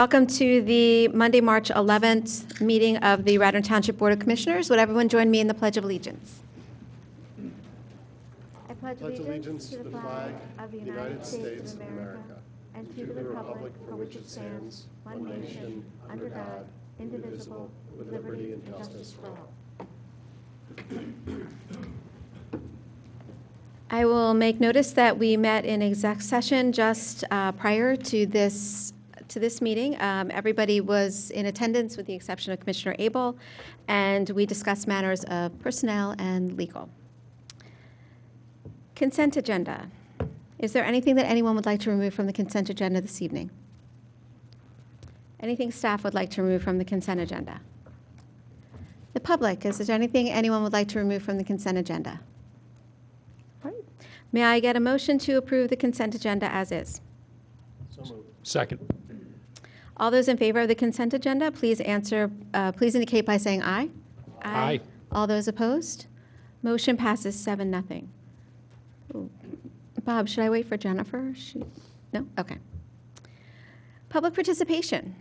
Welcome to the Monday, March 11th meeting of the Radnor Township Board of Commissioners. Would everyone join me in the Pledge of Allegiance? I pledge allegiance to the flag of the United States of America and to the republic for which it stands, one nation, under God, indivisible, with liberty and justice for all. I will make notice that we met in exec session just prior to this meeting. Everybody was in attendance with the exception of Commissioner Abel, and we discussed matters of personnel and legal. Consent agenda. Is there anything that anyone would like to remove from the consent agenda this evening? Anything staff would like to remove from the consent agenda? The public, is there anything anyone would like to remove from the consent agenda? All right. May I get a motion to approve the consent agenda as is? So moved. Second. All those in favor of the consent agenda, please indicate by saying aye. Aye. All those opposed? Motion passes 7-0. Ooh. Bob, should I wait for Jennifer? No? Okay. Public participation.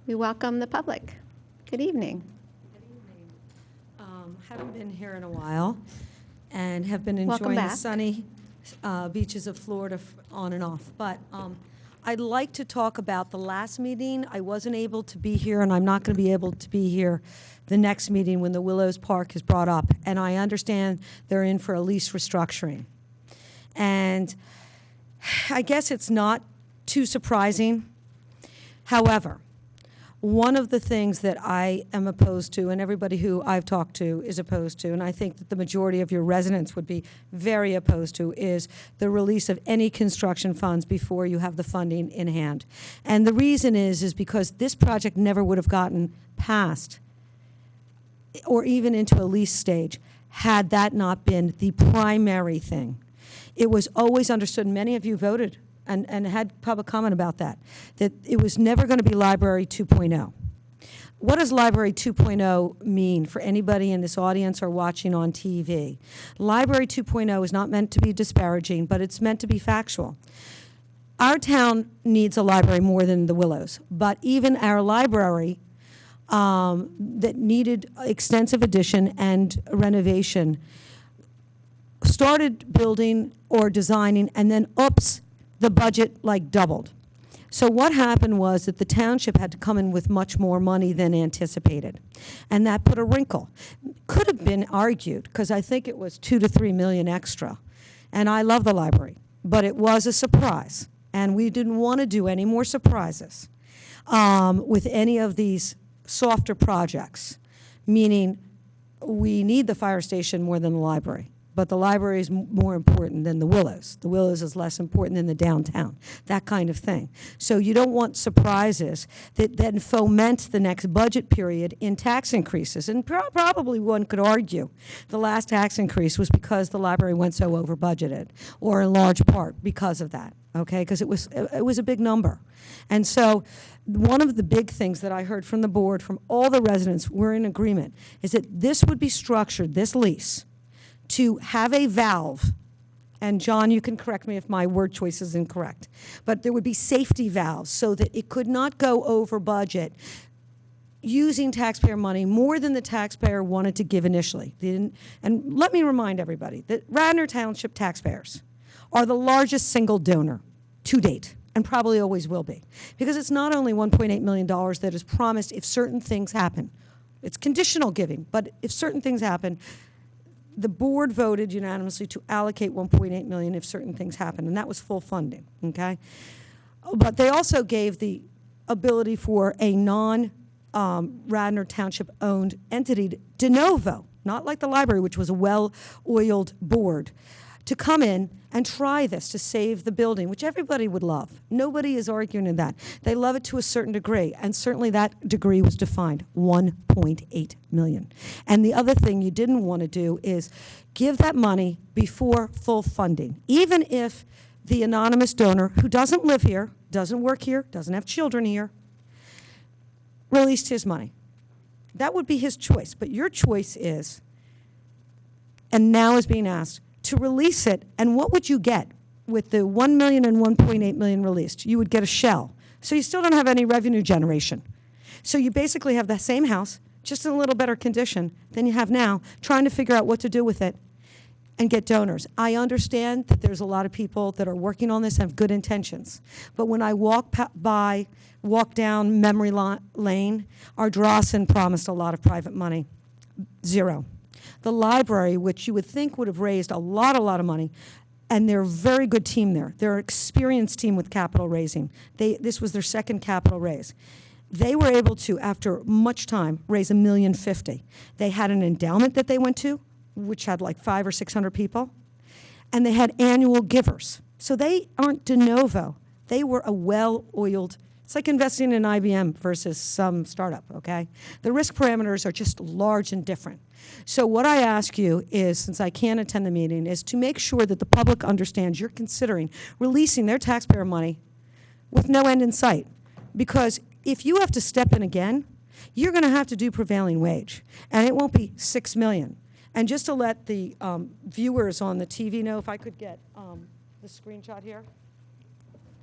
We welcome the public. Good evening. Good evening. Haven't been here in a while and have been Welcome enjoying the back. sunny beaches of Florida on and off. But I'd like to talk about the last meeting. I wasn't able to be here, and I'm not going to be able to be here the next meeting when the Willows Park is brought up. And I understand they're in for a lease restructuring. And I guess it's not too surprising. However, one of the things that I am opposed to, and everybody who I've talked to is opposed to, and I think that the majority of your residents would be very opposed to, is the release of any construction funds before you have the funding in hand. And the reason is because this project never would have gotten passed or even into a lease stage had that not been the primary thing. It was always understood, and many of you voted and had public comment about that it was never going to be Library 2.0. What does Library 2.0 mean for anybody in this audience or watching on TV? Library 2.0 is not meant to be disparaging, but it's meant to be factual. Our town needs a library more than the Willows, but even our library that needed extensive addition and renovation started building or designing, and then oops, the budget like doubled. So what happened was that the township had to come in with much more money than anticipated. And that put a wrinkle. Could have been argued, because I think it was $2 to $3 million extra. And I love the library, but it was a surprise. And we didn't want to do any more surprises with any of these softer projects, meaning we need the fire station more than the library. But the library is more important than the Willows. The Willows is less important than the downtown, that kind of thing. So you don't want surprises that then foment the next budget period in tax increases. And probably one could argue the last tax increase was because the library went so over budgeted, or in large part because of that, okay? Because it was a big number. And so one of the big things that I heard from the board, from all the residents, were in agreement, is that this would be structured, this lease, to have a valve, and John, you can correct me if my word choice is incorrect, but there would be safety valves so that it could not go over budget using taxpayer money more than the taxpayer wanted to give initially. And let me remind everybody that Radnor Township taxpayers are the largest single donor to date, and probably always will be, because it's not only $1.8 million that is promised if certain things happen. It's conditional giving, but if certain things happen, the board voted unanimously to allocate $1.8 million if certain things happen, and that was full funding, okay? But they also gave the ability for a non-Radnor Township-owned entity, de novo, not like the library, which was a well-oiled board, to come in and try this to save the building, which everybody would love. Nobody is arguing in that. They love it to a certain degree, and certainly that degree was defined, $1.8 million. And the other thing you didn't want to do is give that money before full funding, even if the anonymous donor, who doesn't live here, doesn't work here, doesn't have children here, released his money. That would be his choice, but your choice is, and now is being asked, to release it, and what would you get? with the 1 million and 1.8 million released, you would get a shell. So you still don't have any revenue generation. So you basically have the same house, just in a little better condition than you have now, trying to figure out what to do with it and get donors. I understand that there's a lot of people that are working on this and have good intentions. But when I walk down memory lane, our Drawson promised a lot of private money. Zero. The library, which you would think would have raised a lot of money, and they're a very good team there. They're an experienced team with capital raising. This was their second capital raise. They were able to, after much time, raise $1.05 million. They had an endowment that they went to, which had like 500 or 600 people, and they had annual givers. So they aren't de novo. They were a well-oiled. It's like investing in IBM versus some startup, okay? The risk parameters are just large and different. So what I ask you is, since I can't attend the meeting, is to make sure that the public understands you're considering releasing their taxpayer money with no end in sight. Because if you have to step in again, you're going to have to do prevailing wage. And it won't be $6 million. And just to let the viewers on the TV know, if I could get the screenshot here.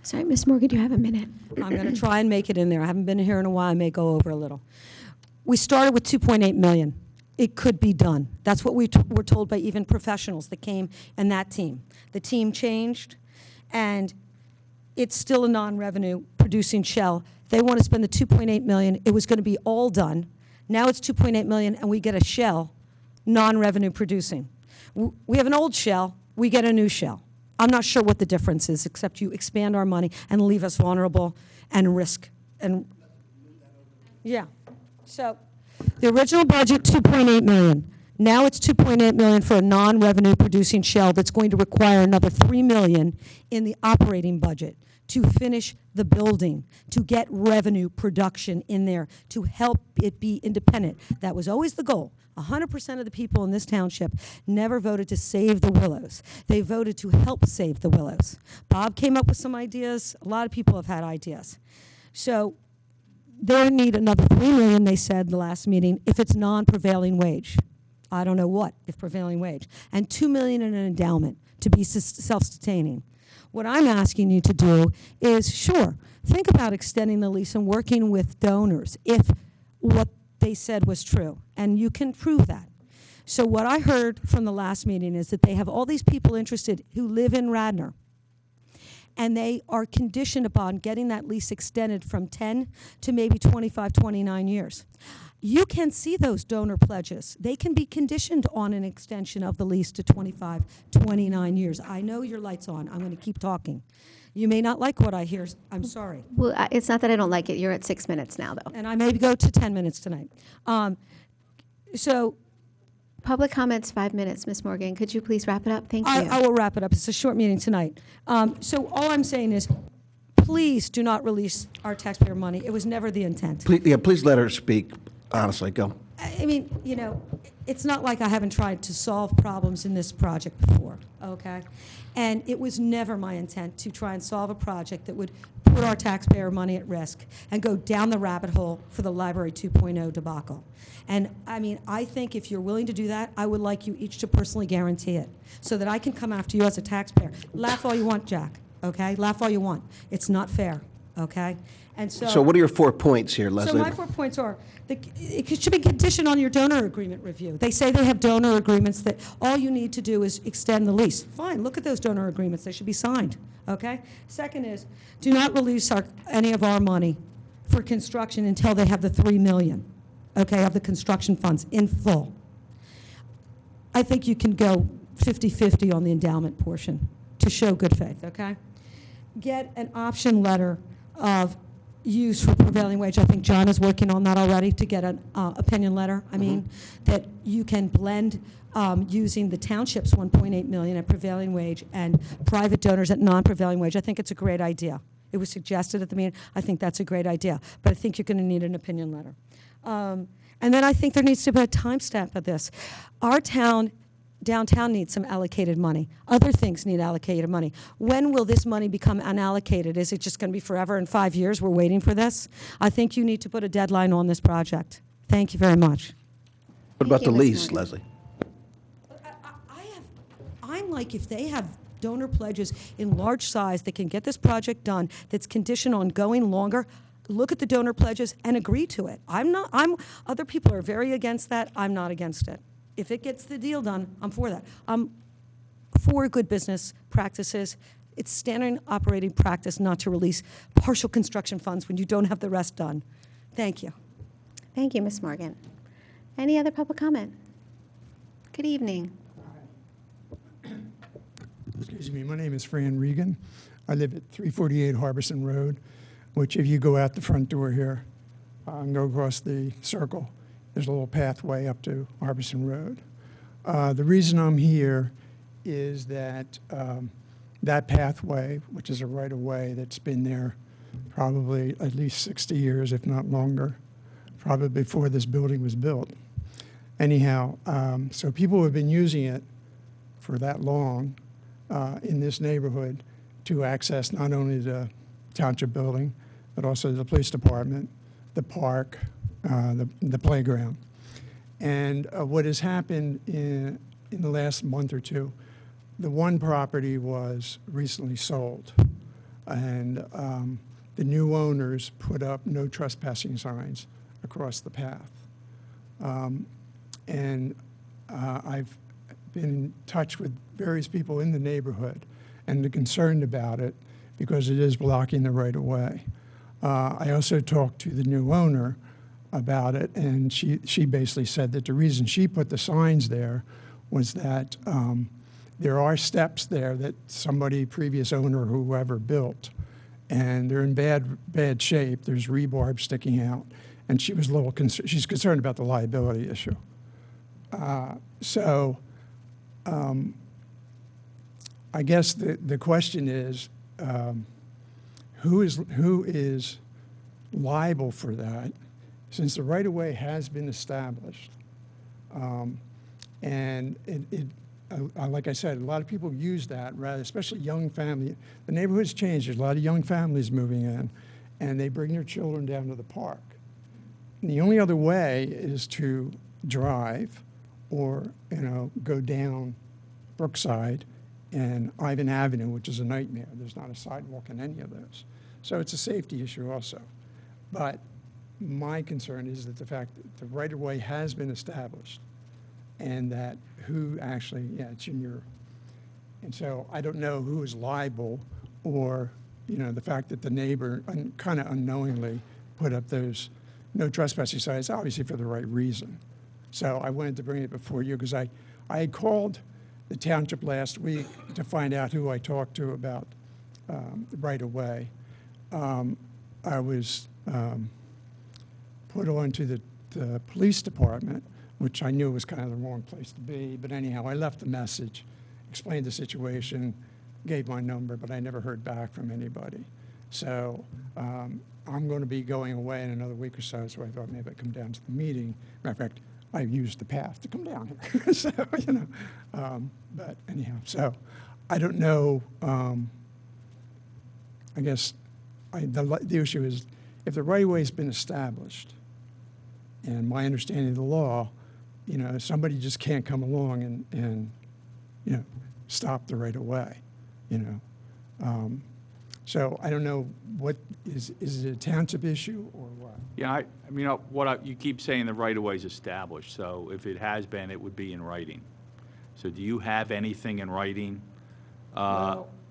Sorry, Ms. Morgan, you have a minute. I'm going to try and make it in there. I haven't been here in a while. I may go over a little. We started with 2.8 million. It could be done. That's what we were told by even professionals that came in that team. The team changed, and it's still a non-revenue producing shell. They want to spend the 2.8 million. It was going to be all done. Now it's 2.8 million, and we get a shell, non-revenue producing. We have an old shell. We get a new shell. I'm not sure what the difference is, except you expand our money and leave us vulnerable and risk. And yeah. So the original budget, 2.8 million. Now it's 2.8 million for a non-revenue producing shell that's going to require another 3 million in the operating budget to finish the building, to get revenue production in there, to help it be independent. That was always the goal. 100% of the people in this township never voted to save the Willows. They voted to help save the Willows. Bob came up with some ideas. A lot of people have had ideas. So they need another 3 million, they said the last meeting, if it's non-prevailing wage. I don't know what, if prevailing wage. And 2 million in an endowment to be self-sustaining. What I'm asking you to do is, sure, think about extending the lease and working with donors if what they said was true, and you can prove that. So what I heard from the last meeting is that they have all these people interested who live in Radnor, and they are conditioned upon getting that lease extended from 10 to maybe 25, 29 years. You can see those donor pledges. They can be conditioned on an extension of the lease to 25, 29 years. I know your light's on. I'm going to keep talking. You may not like what I hear. I'm sorry. Well, it's not that I don't like it. You're at 6 minutes now, though. And I may go to 10 minutes tonight. So Public comments, 5 minutes, Ms. Morgan. Could you please wrap it up? Thank you. I will wrap it up. It's a short meeting tonight. So all I'm saying is, please do not release our taxpayer money. It was never the intent. Please let her speak. Honestly, go. I mean, you know, it's not like I haven't tried to solve problems in this project before, okay? And it was never my intent to try and solve a project that would put our taxpayer money at risk and go down the rabbit hole for the Library 2.0 debacle. And I mean, I think if you're willing to do that, I would like you each to personally guarantee it so that I can come after you as a taxpayer. Laugh all you want, Jack, okay? Laugh all you want. It's not fair, okay? And So what are your 4 points here, Leslie? so my 4 points are, it should be conditioned on your donor agreement review. They say they have donor agreements that all you need to do is extend the lease. Fine, look at those donor agreements. They should be signed, okay? Second is, do not release any of our money for construction until they have the 3 million, okay, of the construction funds in full. I think you can go 50-50 on the endowment portion to show good faith, okay? Get an option letter of use for prevailing wage. I think John is working on that already to get an opinion letter. I mean, that you can blend using the township's 1.8 million at prevailing wage and private donors at non-prevailing wage. I think it's a great idea. It was suggested at the meeting. I think that's a great idea. But I think you're going to need an opinion letter. And then I think there needs to be a timestamp of this. Our downtown needs some allocated money. Other things need allocated money. When will this money become unallocated? Is it just going to be forever in 5 years? We're waiting for this? I think you need to put a deadline on this project. Thank you very much. What about Thank the you, Ms. lease, Morgan. Leslie? I'm like, if they have donor pledges in large size that can get this project done, that's conditioned on going longer, look at the donor pledges and agree to it. Other people are very against that. I'm not against it. If it gets the deal done, I'm for that. I'm for good business practices. It's standard operating practice not to release partial construction funds when you don't have the rest done. Thank you. Thank you, Ms. Morgan. Any other public comment? Good evening. Excuse me, my name is Fran Regan. I live at 348 Harbison Road, which if you go out the front door here and go across the circle, there's a little pathway up to Harbison Road. The reason I'm here is that that pathway, which is a right-of-way that's been there probably at least 60 years, if not longer, probably before this building was built. Anyhow, so people have been using it for that long in this neighborhood to access not only the Township building, but also the police department, the park, the playground. And what has happened in the last month or two, the one property was recently sold, and the new owners put up no trespassing signs across the path. And I've been in touch with various people in the neighborhood, and they're concerned about it because it is blocking the right-of-way. I also talked to the new owner about it, and she basically said that the reason she put the signs there was that there are steps there that somebody, previous owner, whoever built, and they're in bad shape. There's rebarb sticking out, and she was a little she's concerned about the liability issue. So I guess the question is, who is liable for that, since the right-of-way has been established? And like I said, a lot of people use that, especially young family. The neighborhood's changed. There's a lot of young families moving in, and they bring their children down to the park. And the only other way is to drive or, go down Brookside and Ivan Avenue, which is a nightmare. There's not a sidewalk in any of those. So it's a safety issue also. But my concern is that the fact that the right-of-way has been established, and that who actually, it's in your, and so I don't know who is liable, or, the fact that the neighbor kind of unknowingly put up those no trespassing signs, obviously for the right reason. So I wanted to bring it before you, because I had called the Township last week to find out who I talked to about the right-of-way. I was put on to the police department, which I knew was kind of the wrong place to be. But anyhow, I left a message, explained the situation, gave my number, but I never heard back from anybody. So I'm going to be going away in another week or so I thought maybe I'd come down to the meeting. Matter of fact, I used the path to come down here. So, but anyhow, so I don't know. I guess the issue is, if the right-of-way has been established, and my understanding of the law, somebody just can't come along and stop the right-of-way, So I don't know, what is it a Township issue or what? Yeah, you keep saying the right-of-way is established, so if it has been, it would be in writing. So do you have anything in writing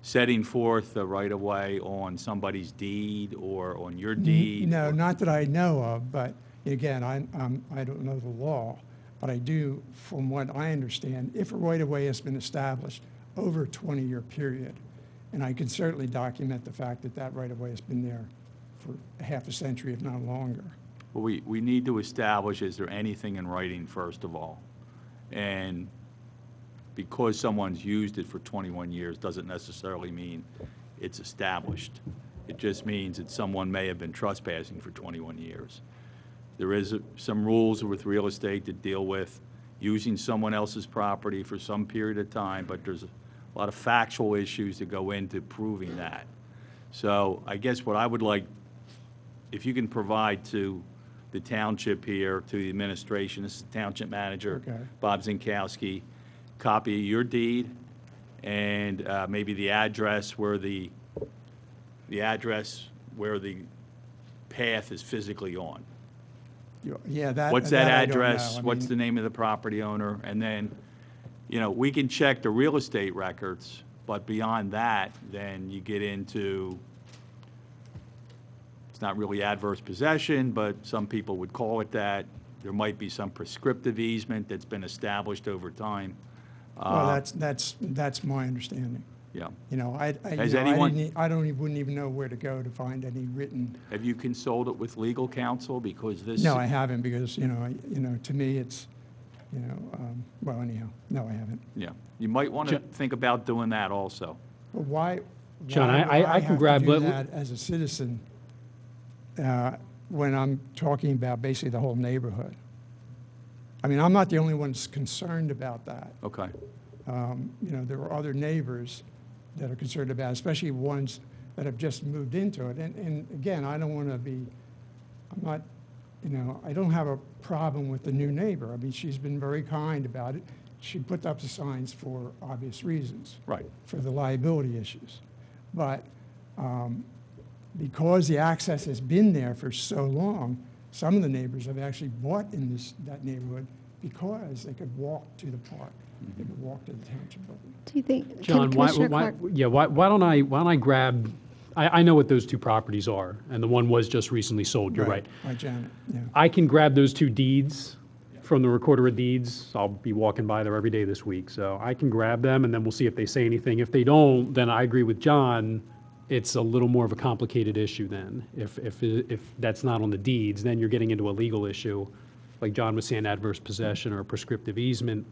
setting forth the right-of-way on somebody's deed or on your deed? No, not that I know of, but again, I don't know the law, but I do, from what I understand, if a right-of-way has been established over a 20-year period, and I can certainly document the fact that that right-of-way has been there for half a century, if not longer. Well, we need to establish, is there anything in writing, first of all? And because someone's used it for 21 years doesn't necessarily mean it's established. It just means that someone may have been trespassing for 21 years. There is some rules with real estate that deal with using someone else's property for some period of time, but there's a lot of factual issues that go into proving that. So I guess what I would like, if you can provide to the Township here, to the administration, this is the Township Manager, Okay. Bob Zinkowski, copy of your deed and maybe the address where the path is physically on. Yeah, that. What's that I don't know. address? I What's mean, the name of the property owner? And then, we can check the real estate records, but beyond that, then you get into, it's not really adverse possession, but some people would call it that. There might be some prescriptive easement that's been established over time. Well, that's my understanding. Yeah. Has anyone- wouldn't even know where to go to find any written. Have you consulted with legal counsel? Because this. No, I haven't, because, to me, it's, well, anyhow, no, I haven't. Yeah. You might want to think about doing that also. But why? John, why would I can have to grab- do let- that as a citizen, when I'm talking about basically the whole neighborhood? I mean, I'm not the only one that's concerned about that. Okay. There are other neighbors that are concerned about it, especially ones that have just moved into it. And again, I don't want to be, I'm not, I don't have a problem with the new neighbor. I mean, she's been very kind about it. She put up the signs for obvious reasons. Right. For the liability issues. But because the access has been there for so long, some of the neighbors have actually bought in that neighborhood because they could walk to the park. They could walk to the township building. Do you think, John, Commissioner Clark? why don't I grab, I know what those two properties are, and the one was just recently sold, you're right. By Janet, yeah. I can grab those two deeds from the recorder of deeds. I'll be walking by there every day this week, so I can grab them, and then we'll see if they say anything. If they don't, then I agree with John, it's a little more of a complicated issue then. If that's not on the deeds, then you're getting into a legal issue, like John was saying, adverse possession or prescriptive easement.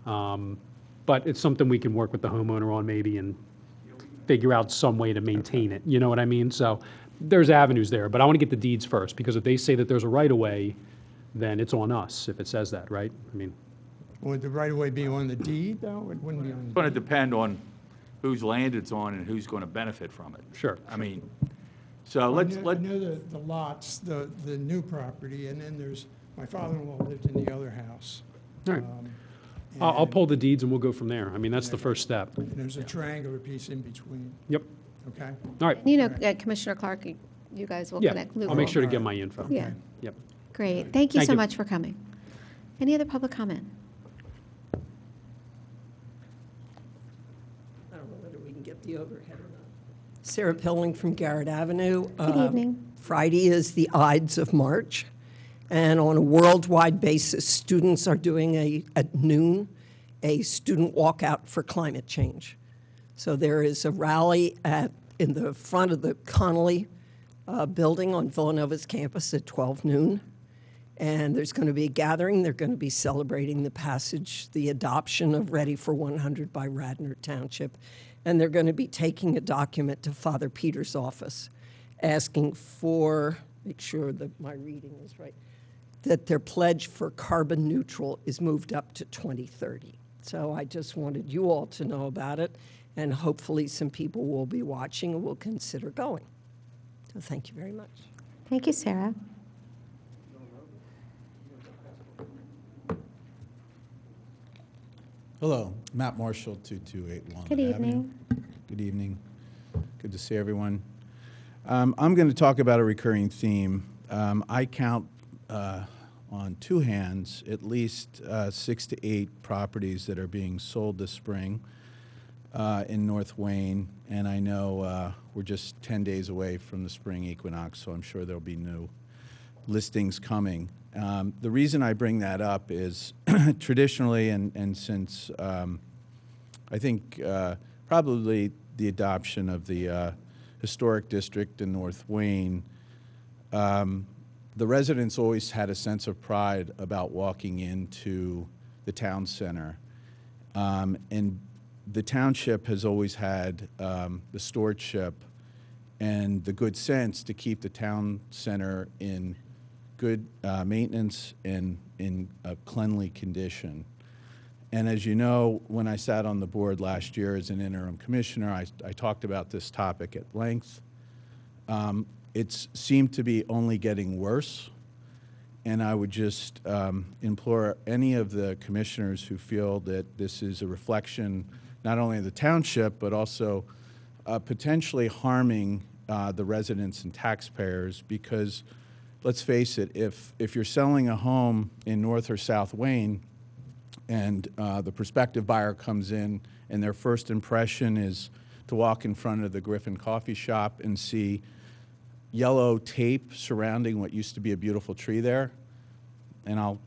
But it's something we can work with the homeowner on maybe and figure out some way to maintain it, you know what I mean? So there's avenues there, but I want to get the deeds first, because if they say that there's a right-of-way, then it's on us if it says that, right? I mean, Would the right-of-way be on the deed, though? It wouldn't be on It's the going to deed. depend on whose land it's on and who's going to benefit from it. Sure. I mean, so let's, I know the lots, the new property, and then there's, my father-in-law lived in the other house. all right. Um, I'll and- pull the deeds and we'll go from there. I mean, that's the first step. And there's a triangular piece in between, Yep. okay? All right. Commissioner Clark, you guys will Yeah, connect. I'll make sure to get my info. Yeah, Yep. great. Thank you Thank so you. much for coming. Any other public comment? I don't know whether we can get the overhead or not. Sarah Pilling from Garrett Avenue. Good evening. Friday is the Ides of March, and on a worldwide basis, students are doing at noon, a student walkout for climate change. So there is a rally in the front of the Connolly building on Villanova's campus at 12 noon. And there's going to be a gathering. They're going to be celebrating the adoption of Ready for 100 by Radnor Township. And they're going to be taking a document to Father Peter's office asking for, make sure that my reading is right, that their pledge for carbon neutral is moved up to 2030. So I just wanted you all to know about it, and hopefully some people will be watching and will consider going. So thank you very much. Thank you, Sarah. Hello, Matt Marshall, 2281. Good Avenue. evening. Good evening. Good to see everyone. I'm going to talk about a recurring theme. I count on two hands at least 6 to 8 properties that are being sold this spring in North Wayne, and I know we're just 10 days away from the spring equinox, so I'm sure there'll be new listings coming. The reason I bring that up is traditionally, and since I think probably the adoption of the historic district in North Wayne, the residents always had a sense of pride about walking into the town center. And the township has always had the stewardship and the good sense to keep the town center in good maintenance and in a cleanly condition. And as you know, when I sat on the board last year as an interim commissioner, I talked about this topic at length. It's seemed to be only getting worse, and I would just implore any of the commissioners who feel that this is a reflection not only the township, but also potentially harming the residents and taxpayers, because let's face it, if you're selling a home in North or South Wayne and the prospective buyer comes in and their first impression is to walk in front of the Griffin Coffee Shop and see yellow tape surrounding what used to be a beautiful tree there, and I'll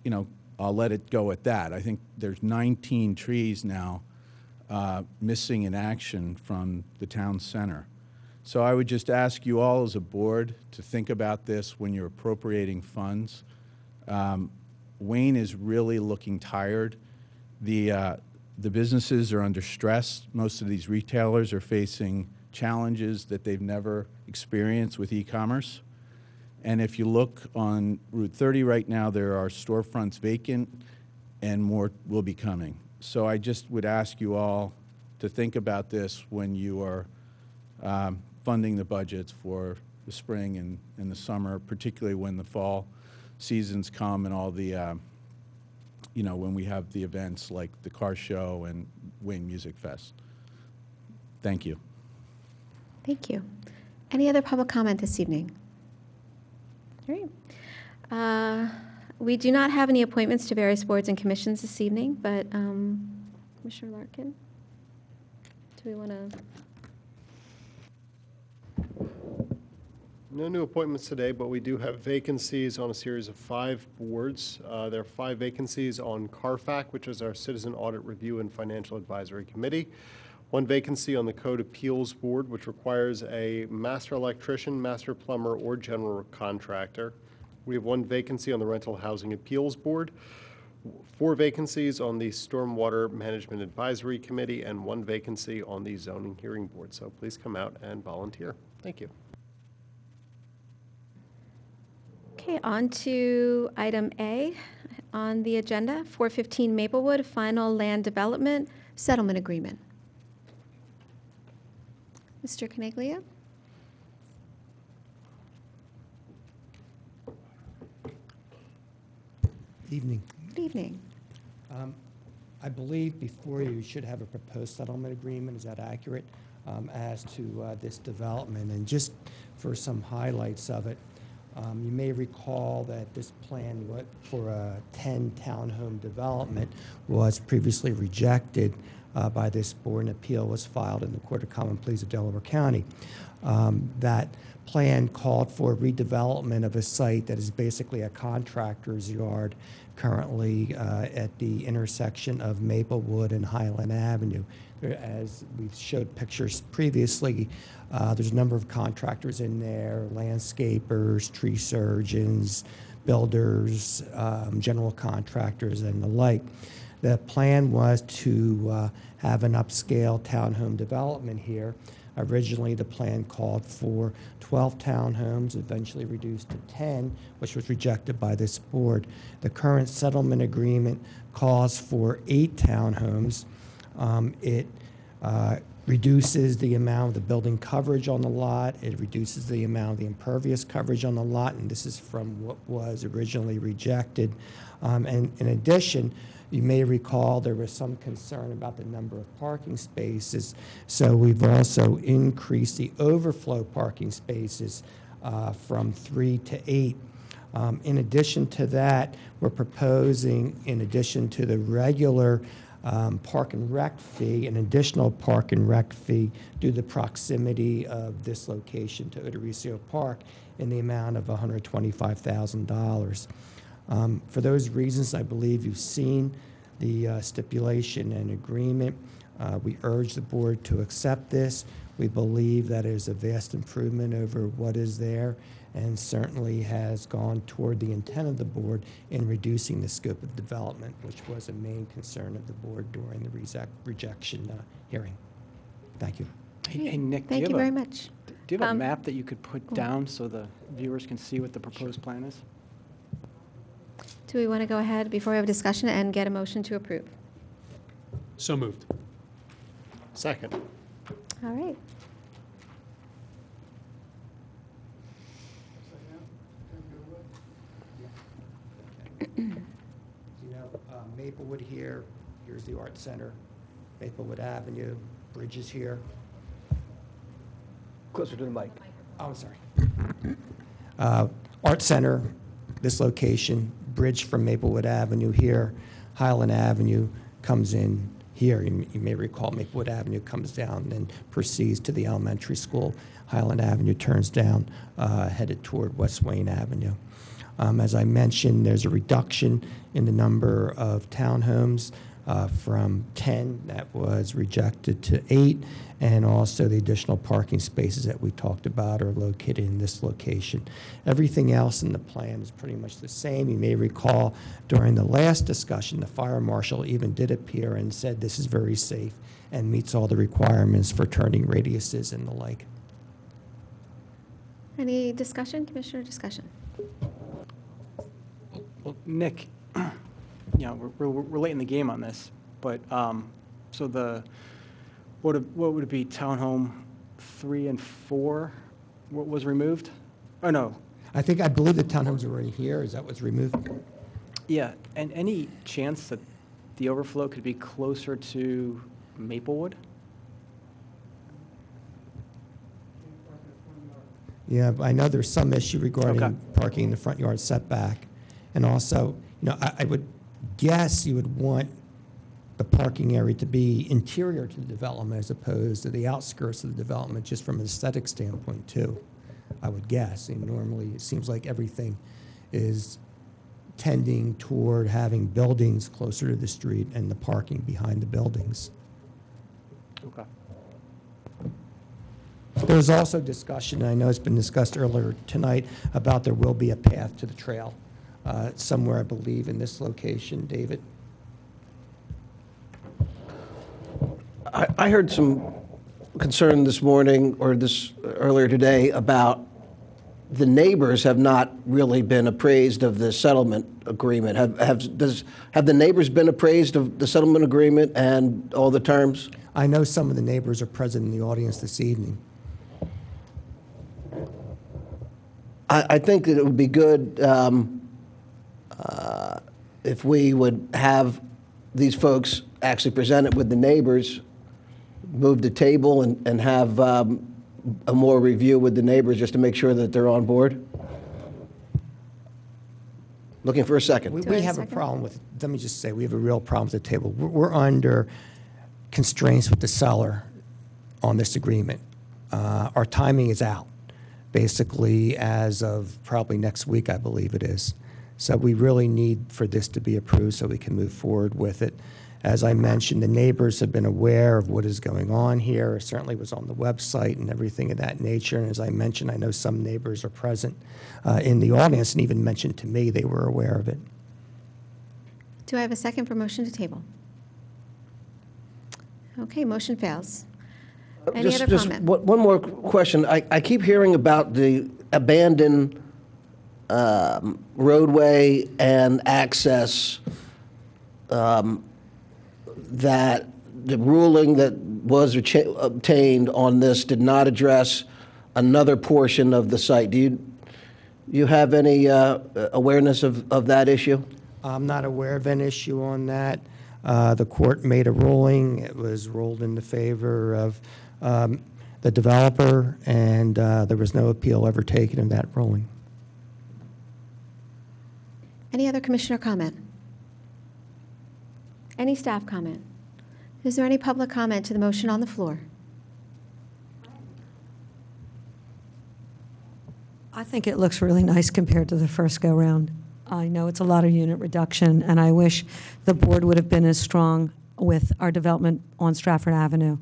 let it go at that. I think there's 19 trees now missing in action from the town center. So I would just ask you all as a board to think about this when you're appropriating funds. Wayne is really looking tired. The businesses are under stress. Most of these retailers are facing challenges that they've never experienced with e-commerce. And if you look on Route 30 right now, there are storefronts vacant and more will be coming. So I just would ask you all to think about this when you are funding the budgets for the spring and the summer, particularly when the fall seasons come and all the, when we have the events like the car show and Wayne Music Fest. Thank you. Thank you. Any other public comment this evening? All right. We do not have any appointments to various boards and commissions this evening, but Commissioner Larkin, do we want to? No new appointments today, but we do have vacancies on a series of 5 boards. There are 5 vacancies on CARFAC, which is our Citizen Audit Review and Financial Advisory Committee. 1 vacancy on the Code Appeals Board, which requires a master electrician, master plumber, or general contractor. We have 1 vacancy on the Rental Housing Appeals Board, 4 vacancies on the Stormwater Management Advisory Committee, and 1 vacancy on the Zoning Hearing Board. So please come out and volunteer. Thank you. Okay, on to item A on the agenda, 415 Maplewood, Final Land Development Settlement Agreement. Mr. Caniglia? Evening. Good evening. I believe before you should have a proposed settlement agreement. Is that accurate? As to this development, and just for some highlights of it, you may recall that this plan for a 10 townhome development was previously rejected by this board. An appeal was filed in the Court of Common Pleas of Delaware County. That plan called for redevelopment of a site that is basically a contractor's yard currently at the intersection of Maplewood and Highland Avenue. As we've showed pictures previously, there's a number of contractors in there, landscapers, tree surgeons, builders, general contractors, and the like. The plan was to have an upscale townhome development here. Originally, the plan called for 12 townhomes, eventually reduced to 10, which was rejected by this board. The current settlement agreement calls for 8 townhomes. It reduces the amount of the building coverage on the lot. It reduces the amount of the impervious coverage on the lot, and this is from what was originally rejected. And in addition, you may recall there was some concern about the number of parking spaces, so we've also increased the overflow parking spaces from 3 to 8. In addition to that, we're proposing, in addition to the regular park and rec fee, an additional park and rec fee due to the proximity of this location to Odorizio Park in the amount of $125,000. For those reasons, I believe you've seen the stipulation and agreement. We urge the board to accept this. We believe that it is a vast improvement over what is there, and certainly has gone toward the intent of the board in reducing the scope of development, which was a main concern of the board during the rejection hearing. Thank you. Hey, Nick, Thank you very much. Do you have a map that you could put down so the viewers can see what the proposed plan is? Do we want to go ahead before we have a discussion and get a motion to approve? So moved. Second. All right. You know, Maplewood here, here's the Art Center, Maplewood Avenue, bridges here. Closer to the mic. Oh, I'm sorry. Art Center, this location, bridge from Maplewood Avenue here, Highland Avenue comes in here. You may recall Maplewood Avenue comes down and proceeds to the elementary school. Highland Avenue turns down, headed toward West Wayne Avenue. As I mentioned, there's a reduction in the number of townhomes from 10 that was rejected to 8, and also the additional parking spaces that we talked about are located in this location. Everything else in the plan is pretty much the same. You may recall during the last discussion, the fire marshal even did appear and said this is very safe and meets all the requirements for turning radiuses and the like. Any discussion, Commissioner discussion? Well, Nick, we're late in the game on this, but, so what would it be, townhome 3 and 4, what was removed? Oh, no, I believe the townhomes are already here. Is that what's removed? yeah, and any chance that the overflow could be closer to Maplewood? Yeah, I know there's some issue regarding Okay. parking in the front yard setback. And also, I would guess you would want the parking area to be interior to the development as opposed to the outskirts of the development, just from an aesthetic standpoint, too, I would guess. And normally, it seems like everything is tending toward having buildings closer to the street and the parking behind the buildings. Okay. There's also discussion, and I know it's been discussed earlier tonight, about there will be a path to the trail somewhere, I believe, in this location. David? I heard some concern this morning or earlier today about the neighbors have not really been appraised of the settlement agreement. Have the neighbors been appraised of the settlement agreement and all the terms? I know some of the neighbors are present in the audience this evening. I think that it would be good if we would have these folks actually present it with the neighbors, move the table, and have a more review with the neighbors just to make sure that they're on board. Looking for a second. We Do I have a have a second? problem with, let me just say, we have a real problem with the table. We're under constraints with the seller on this agreement. Our timing is out, basically as of probably next week, I believe it is. So we really need for this to be approved so we can move forward with it. As I mentioned, the neighbors have been aware of what is going on here. It certainly was on the website and everything of that nature. And as I mentioned, I know some neighbors are present in the audience and even mentioned to me they were aware of it. Do I have a second for motion to table? Okay, motion fails. Any other comment? One more question. I keep hearing about the abandoned roadway and access, that the ruling that was obtained on this did not address another portion of the site. Do you have any awareness of that issue? I'm not aware of an issue on that. The court made a ruling. It was ruled in the favor of the developer, and there was no appeal ever taken of that ruling. Any other commissioner comment? Any staff comment? Is there any public comment to the motion on the floor? I think it looks really nice compared to the first go-round. I know it's a lot of unit reduction, and I wish the board would have been as strong with our development on Stratford Avenue,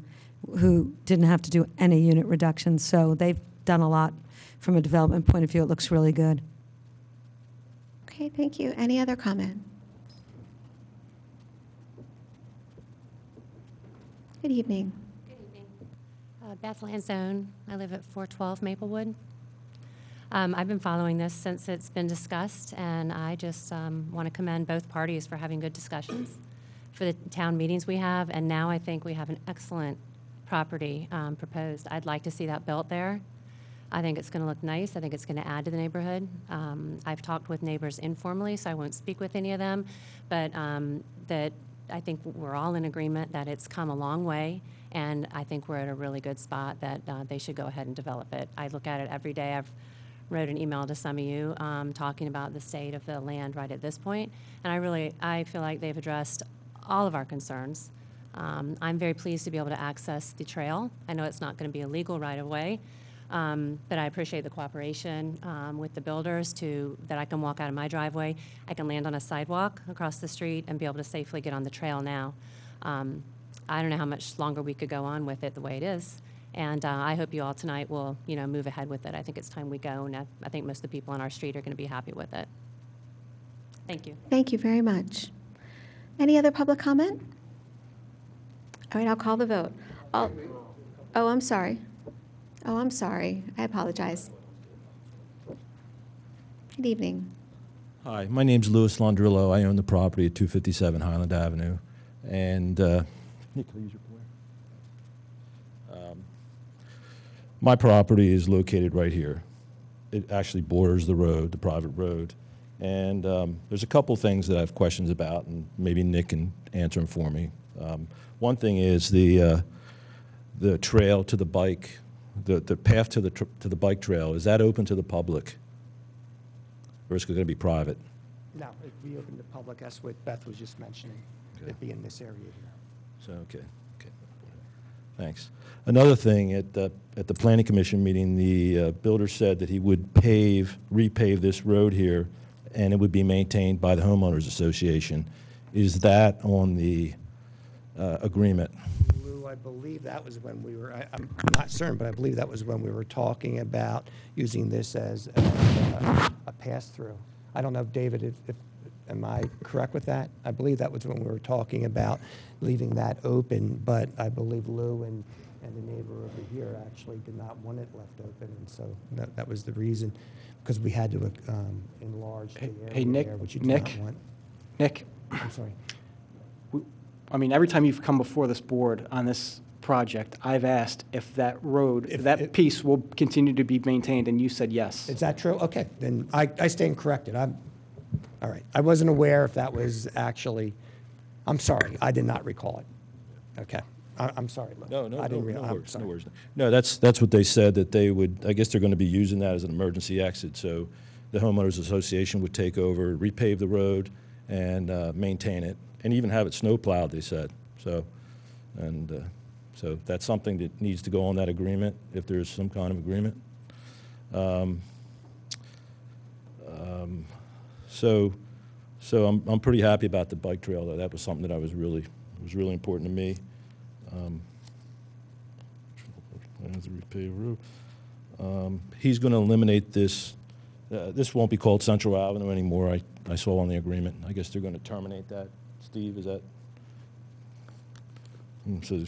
who didn't have to do any unit reductions. So they've done a lot from a development point of view. It looks really good. Okay, thank you. Any other comment? Good evening. Beth Lanzone. I live at 412 Maplewood. I've been following this since it's been discussed, and I just want to commend both parties for having good discussions for the town meetings we have, and now I think we have an excellent property proposed. I'd like to see that built there. I think it's going to look nice. I think it's going to add to the neighborhood. I've talked with neighbors informally, so I won't speak with any of them, but that I think we're all in agreement that it's come a long way, and I think we're at a really good spot that they should go ahead and develop it. I look at it every day. I've wrote an email to some of you talking about the state of the land right at this point, and I feel like they've addressed all of our concerns. I'm very pleased to be able to access the trail. I know it's not going to be a legal right of way, but I appreciate the cooperation with the builders that I can walk out of my driveway. I can land on a sidewalk across the street and be able to safely get on the trail now. I don't know how much longer we could go on with it the way it is. And I hope you all tonight will, move ahead with it. I think it's time we go, and I think most of the people on our street are going to be happy with it. Thank you. Thank you very much. Any other public comment? All right, I'll call the vote. Oh, I'm sorry. Oh, I'm sorry. I apologize. Good evening. Hi, my name's Louis Londrillo. I own the property at 257 Highland Avenue. And my property is located right here. It actually borders the road, the private road. And there's a couple things that I have questions about, and maybe Nick can answer them for me. One thing is the trail to the bike, the path to the bike trail. Is that open to the public, or is it going to be private? No, it'd be open to the public. That's what Beth was just mentioning. Okay. It'd be in this area here. So okay. Thanks. Another thing, at the Planning Commission meeting, the builder said that he would repave this road here, and it would be maintained by the homeowners association. Is that on the agreement? Lou, I believe that was when I'm not certain, but I believe that was when we were talking about using this as a pass-through. I don't know if David, am I correct with that? I believe that was when we were talking about leaving that open, but I believe Lou and the neighbor over here actually did not want it left open, and so that was the reason, because we had to enlarge the area Hey, Nick, there, which you did not want. Nick, I'm sorry. I mean, every time you've come before this board on this project, I've asked if that road, if that piece will continue to be maintained, and you said yes. Is that true? Okay, then I stand corrected. All right. I wasn't aware if that was actually, I'm sorry, I did not recall it. Okay. I'm sorry, Lou. No I didn't realize. worries, no worries. No, that's what they said, that they would, I guess they're going to be using that as an emergency exit, so the homeowners association would take over, repave the road, and maintain it, and even have it snow plowed, they said. So that's something that needs to go on that agreement, if there's some kind of agreement. So I'm pretty happy about the bike trail, though. That was something that was really important to me. He's going to eliminate this. This won't be called Central Avenue anymore. I saw on the agreement. I guess they're going to terminate that. Steve, is that? So,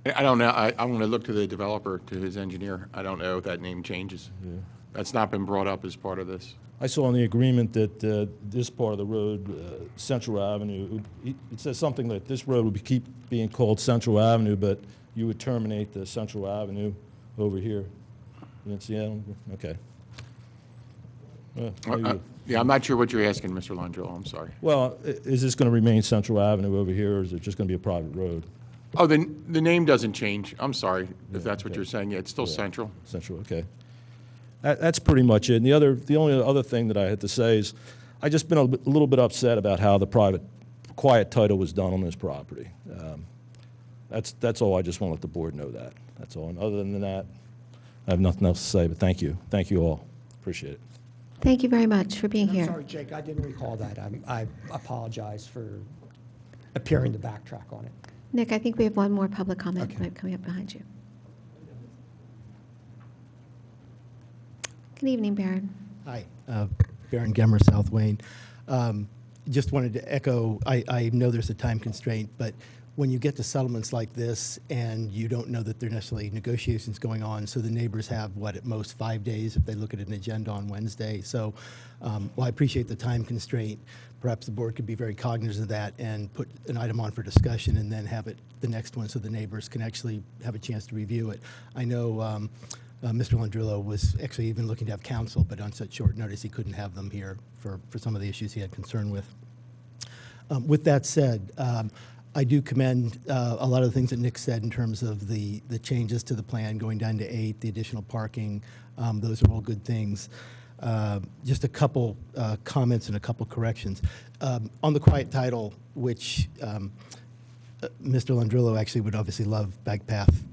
I don't know. I'm going to look to the developer, to his engineer. I don't know if that name changes. yeah. That's not been brought up as part of this. I saw in the agreement that this part of the road, Central Avenue, it says something like this road would keep being called Central Avenue, but you would terminate the Central Avenue over here. You didn't see that? Okay. Yeah, I'm not sure what you're asking, Mr. Londrillo. I'm sorry. Well, is this going to remain Central Avenue over here, or is it just going to be a private road? Oh, the name doesn't change. I'm sorry if that's what you're saying. Yeah, it's still Central. Central, okay. That's pretty much it. And the only other thing that I had to say is, I just been a little bit upset about how the quiet title was done on this property. That's all. I just want to let the board know that. That's all. And other than that, I have nothing else to say. But thank you all. Appreciate it. Thank you very much for being I'm here. sorry, Jake, I didn't recall that. I apologize for appearing to backtrack on it. Nick, I think we have one more public comment Okay. coming up behind you. Good evening, Baron. Hi, Baron Gemmer, South Wayne. Just wanted to echo, I know there's a time constraint, but when you get to settlements like this and you don't know that there are necessarily negotiations going on, so the neighbors have, at most 5 days if they look at an agenda on Wednesday. So while I appreciate the time constraint, perhaps the board could be very cognizant of that and put an item on for discussion and then have it the next one so the neighbors can actually have a chance to review it. I know Mr. Londrillo was actually even looking to have counsel, but on such short notice he couldn't have them here for some of the issues he had concern with. With that said, I do commend a lot of the things that Nick said in terms of the changes to the plan, going down to 8, the additional parking. Those are all good things. Just a couple comments and a couple corrections. On the quiet title, which Mr. Landrillo actually would obviously love bike path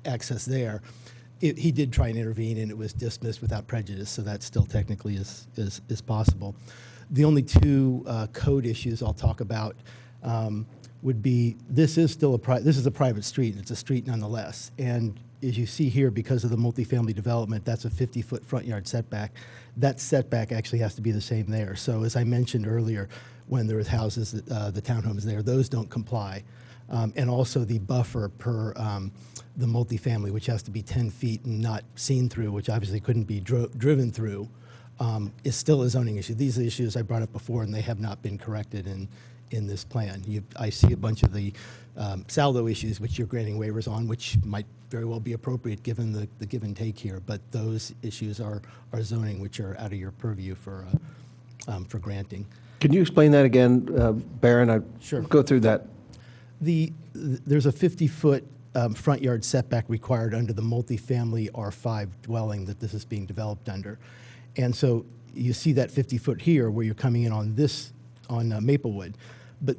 access there. He did try and intervene, and it was dismissed without prejudice, so that still technically is possible. The only two code issues I'll talk about would be, this is still this is a private street, and it's a street nonetheless. And as you see here, because of the multifamily development, that's a 50-foot front yard setback. That setback actually has to be the same there. So as I mentioned earlier, when there was houses, the townhomes there, those don't comply. And also the buffer per the multifamily, which has to be 10 feet and not seen through, which obviously couldn't be driven through, is still a zoning issue. These are issues I brought up before, and they have not been corrected in this plan. I see a bunch of the saldo issues which you're granting waivers on, which might very well be appropriate given the give and take here, but those issues are zoning, which are out of your purview for granting. Can you explain that again, Baron? Sure. Go through that. There's a 50-foot front yard setback required under the multifamily R5 dwelling that this is being developed under. And so you see that 50-foot here where you're coming in on Maplewood. But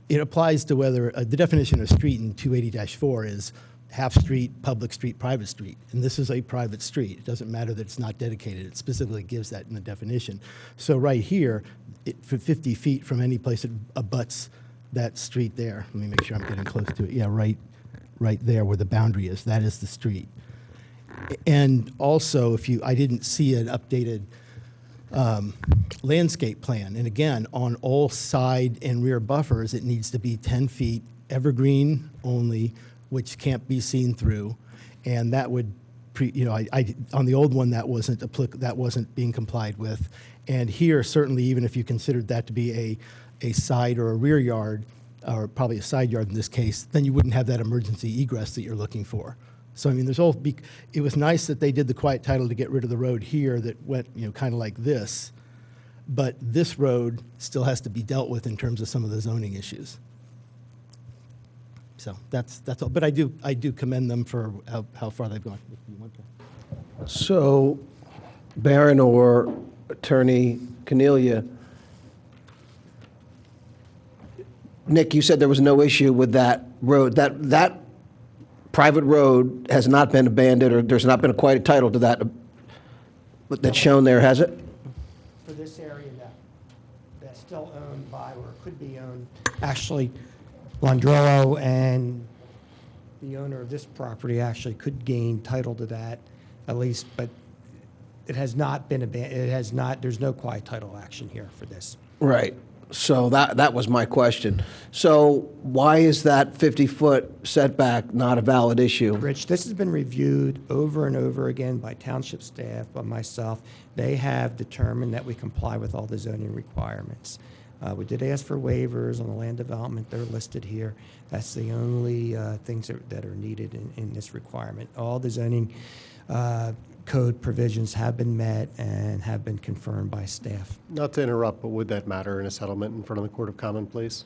it applies to whether the definition of street in 280-4 is half street, public street, private street. And this is a private street. It doesn't matter that it's not dedicated. It specifically gives that in the definition. So right here, for 50 feet from any place it abuts that street there. Let me make sure I'm getting close to it. Yeah, right there where the boundary is. That is the street. And also, I didn't see an updated landscape plan. And again, on all side and rear buffers, it needs to be 10 feet, evergreen only, which can't be seen through. And that would, on the old one, that wasn't being complied with. And here, certainly, even if you considered that to be a side or a rear yard, or probably a side yard in this case, then you wouldn't have that emergency egress that you're looking for. So, I mean, it was nice that they did the quiet title to get rid of the road here that went, kind of like this. But this road still has to be dealt with in terms of some of the zoning issues. So that's all. But I do commend them for how far they've gone. So, Baron or Attorney Cornelia, Nick, you said there was no issue with that road. That private road has not been abandoned, or there's not been a quiet title to that that's shown there, has it? For this area, that's still owned by, or could be owned, actually, Landrillo and the owner of this property actually could gain title to that, at least, but it has not been abandoned. There's no quiet title action here for this. Right. So that was my question. So why is that 50-foot setback not a valid issue? Rich, this has been reviewed over and over again by township staff, by myself. They have determined that we comply with all the zoning requirements. We did ask for waivers on the land development. They're listed here. That's the only things that are needed in this requirement. All the zoning code provisions have been met and have been confirmed by staff. Not to interrupt, but would that matter in a settlement in front of the Court of Common Pleas?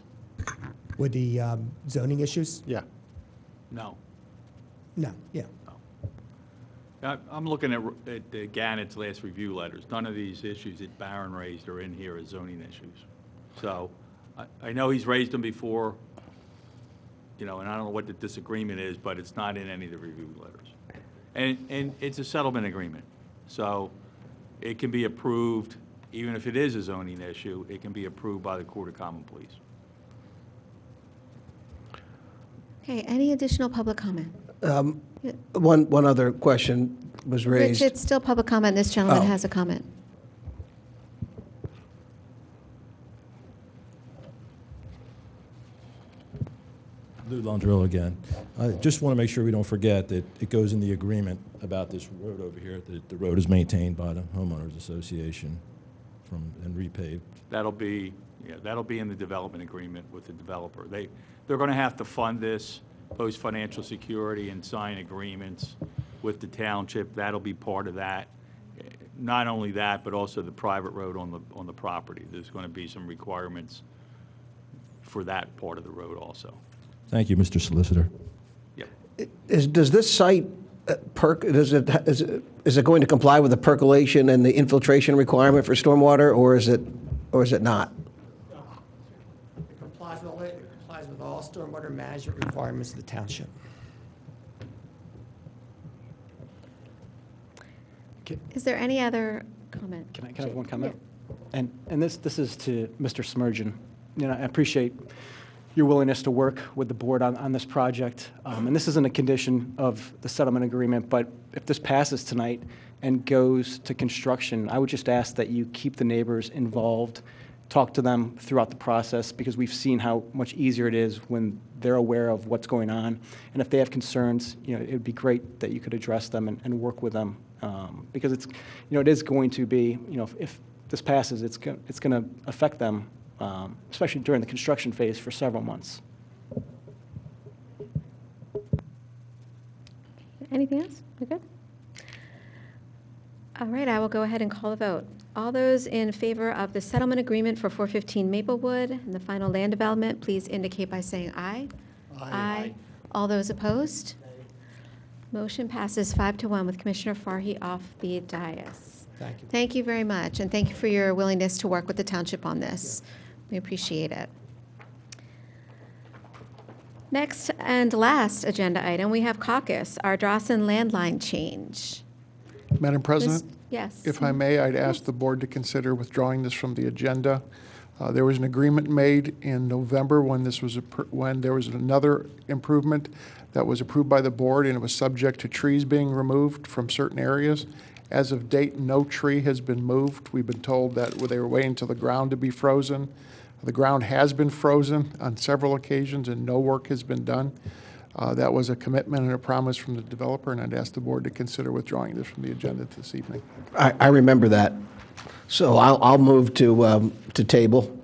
With the zoning issues? Yeah. No. No, yeah. I'm looking at Gannett's last review letters. None of these issues that Barron raised are in here as zoning issues. So I know he's raised them before, and I don't know what the disagreement is, but it's not in any of the review letters. And it's a settlement agreement. So it can be approved, even if it is a zoning issue, it can be approved by the Court of Common Pleas. Okay, any additional public comment? One other question was raised. Rich, it's still public comment. This gentleman has a comment. Lou Landrillo again. I just want to make sure we don't forget that it goes in the agreement about this road over here, that the road is maintained by the homeowners association and repaved. That'll be in the development agreement with the developer. They're going to have to fund this, post financial security, and sign agreements with the township. That'll be part of that. Not only that, but also the private road on the property. There's going to be some requirements for that part of the road also. Thank you, Mr. Solicitor. Yep. Does this site is it going to comply with the percolation and the infiltration requirement for stormwater, or is it not? It complies with all stormwater management requirements of the township. Is there any other comment? Can I have one comment? And this is to Mr. Smergen. You know, I appreciate your willingness to work with the board on this project. And this isn't a condition of the settlement agreement, but if this passes tonight and goes to construction, I would just ask that you keep the neighbors involved, talk to them throughout the process, because we've seen how much easier it is when they're aware of what's going on. And if they have concerns, you know, it would be great that you could address them and work with them. Because it's, you know, it is going to be, you know, if this passes, it's going to affect them, especially during the construction phase for several months. Anything else? We're good? All right, I will go ahead and call the vote. All those in favor of the settlement agreement for 415 Maplewood and the final land development, please indicate by saying aye. Aye. All those opposed? Motion passes 5-1 with Commissioner Farhi off the dais. Thank you. Thank you very much, and thank you for your willingness to work with the township on this. We appreciate it. Next and last agenda item, we have caucus, our Drawson landline change. Madam President? Yes. If I may, I'd ask the board to consider withdrawing this from the agenda. There was an agreement made in November when there was another improvement that was approved by the board, and it was subject to trees being removed from certain areas. As of date, no tree has been moved. We've been told that they were waiting until the ground to be frozen. The ground has been frozen on several occasions, and no work has been done. That was a commitment and a promise from the developer, and I'd ask the board to consider withdrawing this from the agenda this evening. I remember that. So I'll move to table.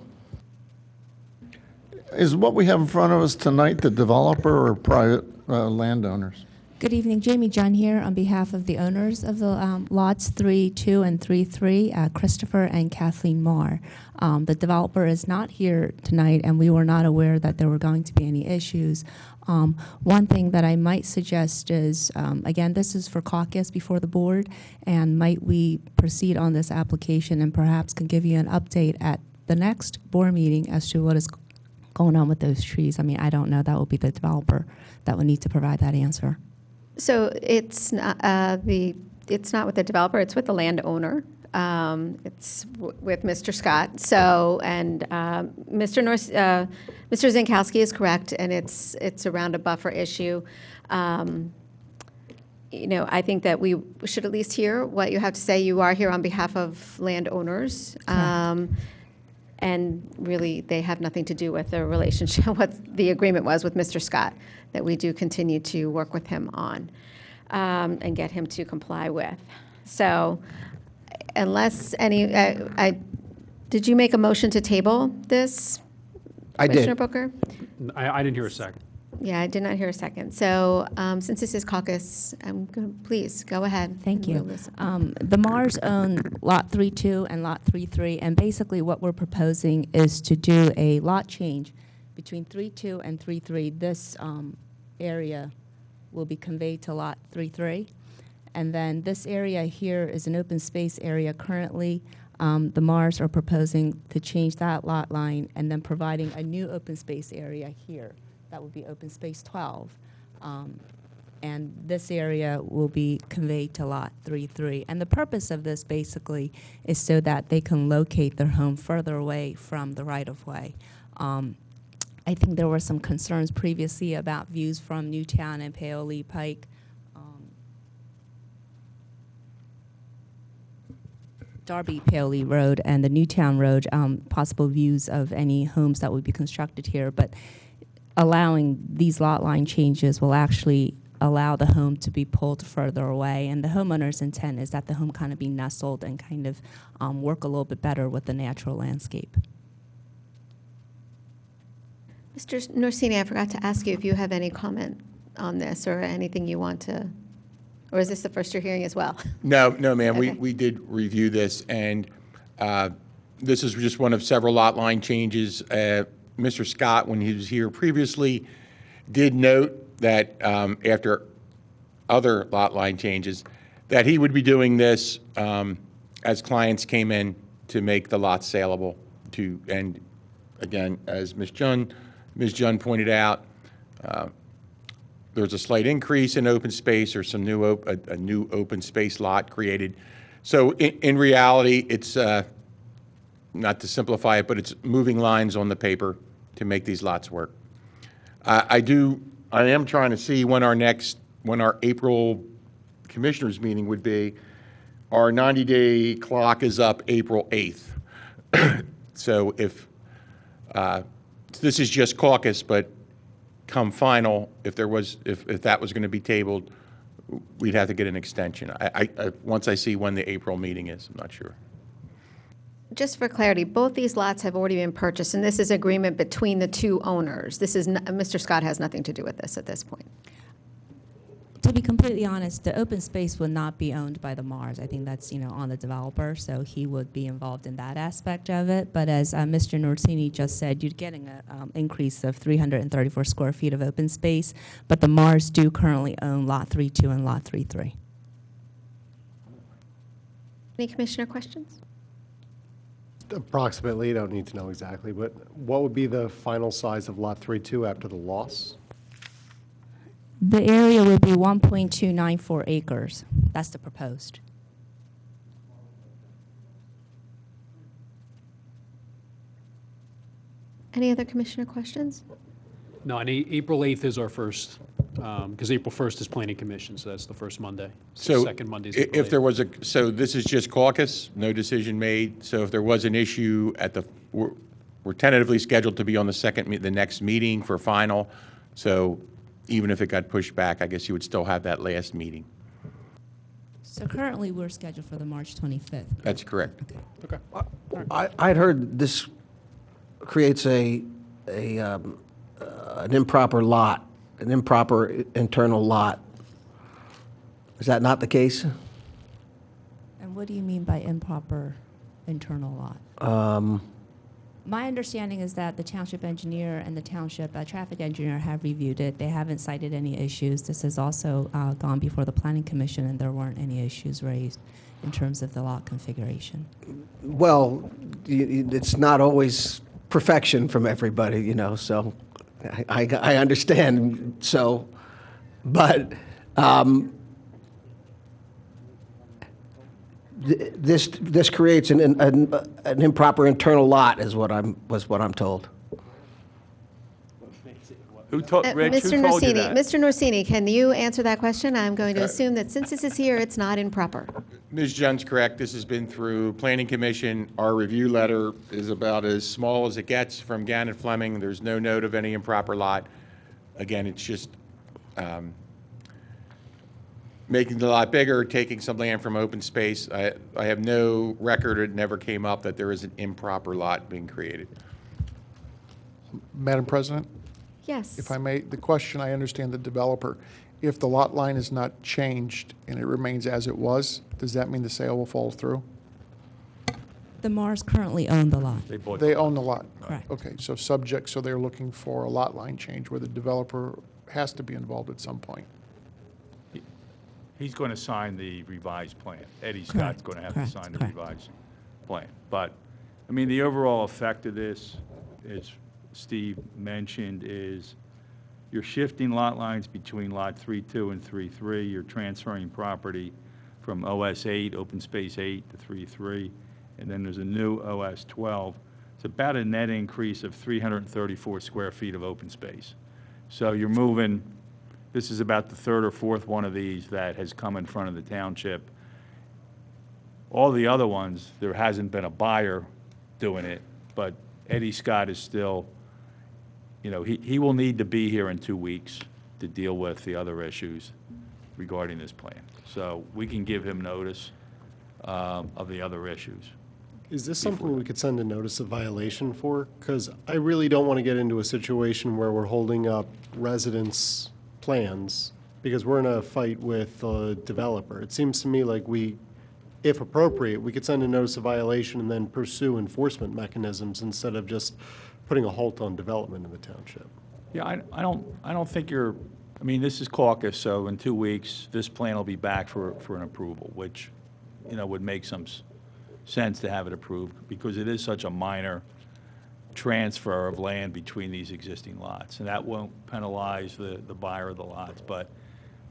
Is what we have in front of us tonight the developer or private landowners? Good evening, Jamie John here on behalf of the owners of the lots 3-2 and 3-3, Christopher and Kathleen Marr. The developer is not here tonight, and we were not aware that there were going to be any issues. One thing that I might suggest is, again, this is for caucus before the board, and might we proceed on this application and perhaps can give you an update at the next board meeting as to what is going on with those trees. I mean, I don't know. That will be the developer that will need to provide that answer. So it's not it's not with the developer, it's with the landowner. It's with Mr. Scott. So, and Mr. Zankowski is correct, and it's around a buffer issue. You know, I think that we should at least hear what you have to say. You are here on behalf of landowners. And really, they have nothing to do with the relationship, what the agreement was with Mr. Scott, that we do continue to work with him on and get him to comply with. So unless any, did you make a motion to table this? I did. Commissioner Booker? I didn't hear a second. Yeah, I did not hear a second. So since this is caucus, please go ahead. Thank you. The Mars own Lot 3-2 and Lot 3-3, and basically what we're proposing is to do a lot change between 3-2 and 3-3. This area will be conveyed to Lot 3-3, and then this area here is an open space area currently. The Mars are proposing to change that lot line and then providing a new open space area here. That would be open space 12. And this area will be conveyed to Lot 3-3. And the purpose of this basically is so that they can locate their home further away from the right-of-way. I think there were some concerns previously about views from Newtown and Paoli Pike. Darby Paoli Road and the Newtown Road, possible views of any homes that would be constructed here. But allowing these lot line changes will actually allow the home to be pulled further away. And the homeowner's intent is that the home kind of be nestled and kind of work a little bit better with the natural landscape. Mr. Norsini, I forgot to ask you if you have any comment on this or anything you want to, or is this the first you're hearing as well? No, ma'am. Okay. We did review this, and this is just one of several lot line changes. Mr. Scott, when he was here previously, did note that after other lot line changes, that he would be doing this as clients came in to make the lots saleable to, and again, as Ms. Junn pointed out, there's a slight increase in open space or some new a new open space lot created. So in reality, it's not to simplify it, but it's moving lines on the paper to make these lots work. I am trying to see when our April commissioners meeting would be. Our 90-day clock is up April 8th. So if this is just caucus, but come final, if that was going to be tabled, we'd have to get an extension. Once I see when the April meeting is, I'm not sure. Just for clarity, both these lots have already been purchased, and this is agreement between the two owners. This is, Mr. Scott has nothing to do with this at this point. To be completely honest, the open space would not be owned by the Mars. I think that's, on the developer, so he would be involved in that aspect of it. But as Mr. Norsini just said, you're getting an increase of 334 square feet of open space, but the Mars do currently own Lot 3-2 and Lot 3-3. Any commissioner questions? Approximately, you don't need to know exactly, but what would be the final size of Lot 3-2 after the loss? The area would be 1.294 acres. That's the proposed. Any other commissioner questions? No, and April 8th is our first, because April 1st is planning commission, so that's the first Monday. So Second Monday is April if there 8th. was so this is just caucus, no decision made. So if there was an issue we're tentatively scheduled to be on the next meeting for final. So even if it got pushed back, I guess you would still have that last meeting. So currently, we're scheduled for the March 25th. That's correct. Okay. I'd heard this creates an improper lot, an improper internal lot. Is that not the case? And what do you mean by improper internal lot? My understanding is that the township engineer and the township traffic engineer have reviewed it. They haven't cited any issues. This has also gone before the planning commission, and there weren't any issues raised in terms of the lot configuration. Well, it's not always perfection from everybody, so I understand. So, but this creates an improper internal lot, is what I'm told. Rich, who Mr. told you Norsini, that? Mr. Norsini, can you answer that question? I'm going to assume that since this is here, it's not improper. Ms. Junn's correct. This has been through Planning Commission. Our review letter is about as small as it gets from Gannett Fleming. There's no note of any improper lot. Again, it's just making the lot bigger, taking some land from open space. I have no record, it never came up that there is an improper lot being created. Madam President? Yes. If I may, the question, I understand the developer. If the lot line is not changed and it remains as it was, does that mean the sale will fall through? The Mars currently own the lot. They own the lot? Correct. Okay, so they're looking for a lot line change where the developer has to be involved at some point. He's going to sign the revised plan. Eddie Scott's going to have to sign the revised plan. But, I mean, the overall effect of this, as Steve mentioned, is you're shifting lot lines between Lot 3-2 and 3-3. You're transferring property from OS 8, Open Space 8, to 3-3, and then there's a new OS 12. It's about a net increase of 334 square feet of open space. So you're moving. This is about the third or fourth one of these that has come in front of the township. All the other ones, there hasn't been a buyer doing it, but Eddie Scott is still, he will need to be here in 2 weeks to deal with the other issues regarding this plan. So we can give him notice of the other issues. Is this something we could send a notice of violation for? Because I really don't want to get into a situation where we're holding up residents' plans because we're in a fight with the developer. It seems to me like we if appropriate, we could send a notice of violation and then pursue enforcement mechanisms instead of just putting a halt on development in the township. Yeah, I don't think you're, I mean, this is caucus, so in 2 weeks, this plan will be back for an approval, which, would make some sense to have it approved, because it is such a minor transfer of land between these existing lots, and that won't penalize the buyer of the lots, but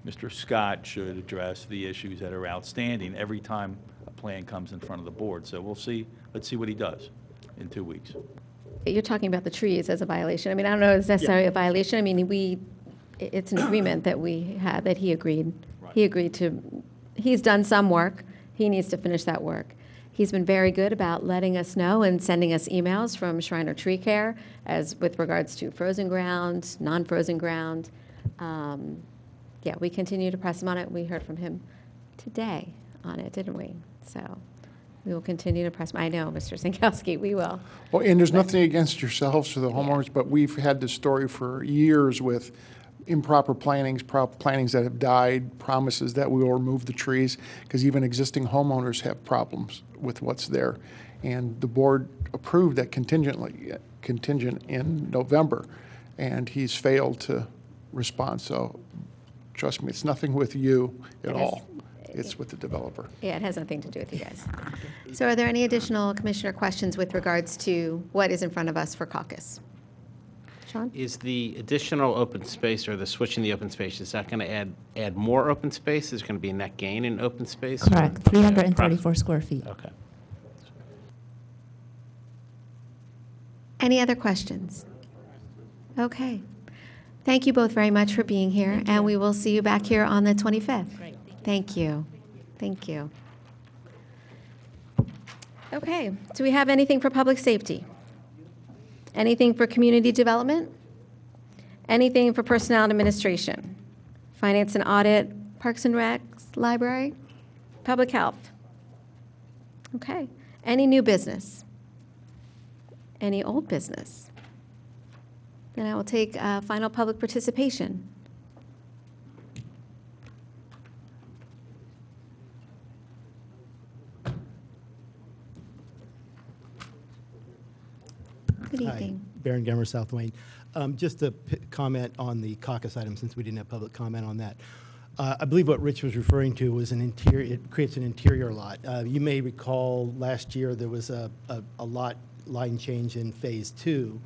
Mr. Scott should address the issues that are outstanding every time a plan comes in front of the board. So we'll see, let's see what he does in 2 weeks. You're talking about the trees as a violation. I mean, I don't know if it's necessarily a violation. I mean, it's an agreement that we had, that he agreed. Right. He agreed to, he's done some work. He needs to finish that work. He's been very good about letting us know and sending us emails from Shriner Tree Care as with regards to frozen ground, non-frozen ground. Yeah, we continue to press him on it. We heard from him today on it, didn't we? So we will continue to press him. I know, Mr. Sinkowski, we will. Well, and there's nothing against yourselves or the homeowners, but we've had this story for years with improper plantings that have died, promises that we will remove the trees, because even existing homeowners have problems with what's there. And the board approved that contingent in November, and he's failed to respond. So trust me, it's nothing with you at all. It's with the developer. Yeah, it has nothing to do with you guys. So are there any additional commissioner questions with regards to what is in front of us for caucus? Sean? Is the additional open space or the switching the open space, is that going to add more open space? Is there going to be a net gain in open space? Correct, 334 square feet. Okay. Any other questions? Okay. Thank you both very much for being here, and we will see you back here on the 25th. Great. Thank you. Thank you. Okay, do we have anything for public safety? Anything for community development? Anything for personnel and administration? Finance and audit, Parks and Recs, library, public health? Okay. Any new business? Any old business? Then I will take final public participation. Good evening. Hi, Baron Gemmer, South Wayne. Just to comment on the caucus item, since we didn't have public comment on that. I believe what Rich was referring to was an interior, it creates an interior lot. You may recall last year there was a lot line change in Phase 2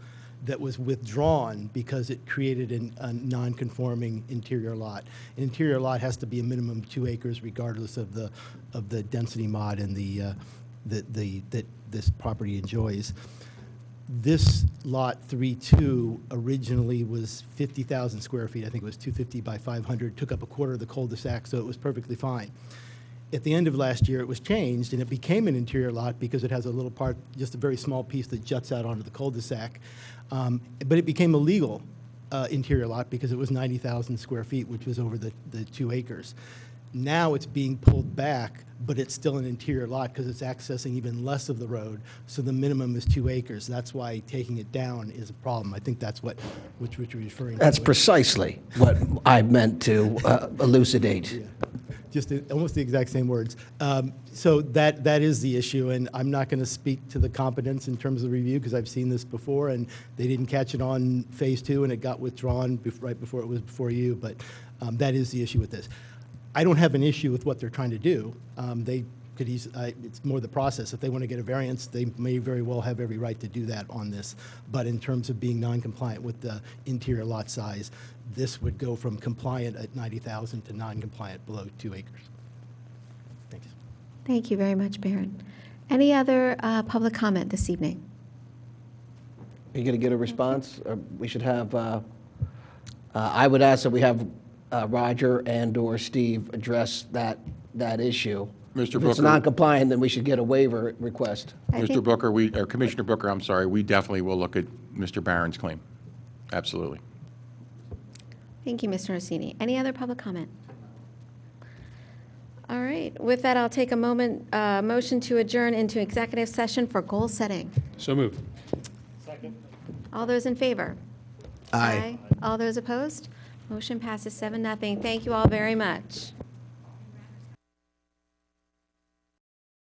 that was withdrawn because it created a non-conforming interior lot. An interior lot has to be a minimum of 2 acres regardless of the density mod and that this property enjoys. This lot 3-2 originally was 50,000 square feet. I think it was 250 by 500, took up a quarter of the cul-de-sac, so it was perfectly fine. At the end of last year, it was changed, and it became an interior lot because it has a little part, just a very small piece that juts out onto the cul-de-sac. But it became a legal interior lot because it was 90,000 square feet, which was over the 2 acres. Now it's being pulled back, but it's still an interior lot because it's accessing even less of the road, so the minimum is 2 acres. That's why taking it down is a problem. I think that's what Rich was referring to. That's precisely what I meant to elucidate. Yeah. Just almost the exact same words. So that is the issue, and I'm not going to speak to the competence in terms of review because I've seen this before, and they didn't catch it on Phase 2, and it got withdrawn right before it was before you, but that is the issue with this. I don't have an issue with what they're trying to do. They could it's more the process. If they want to get a variance, they may very well have every right to do that on this. But in terms of being non-compliant with the interior lot size, this would go from compliant at 90,000 to non-compliant below 2 acres. Thanks. Thank you very much, Baron. Any other public comment this evening? Are you going to get a response? We should have, I would ask that we have Roger and/or Steve address that issue. Mr. If Booker. it's non-compliant, then we should get a waiver request. Mr. Booker, or Commissioner Booker, I'm sorry, we definitely will look at Mr. Barron's claim. Absolutely. Thank you, Mr. Orsini. Any other public comment? All right. With that, I'll take a motion to adjourn into executive session for goal setting. So moved. All those in favor? Aye. All those opposed? Motion passes 7-0. Thank you all very much.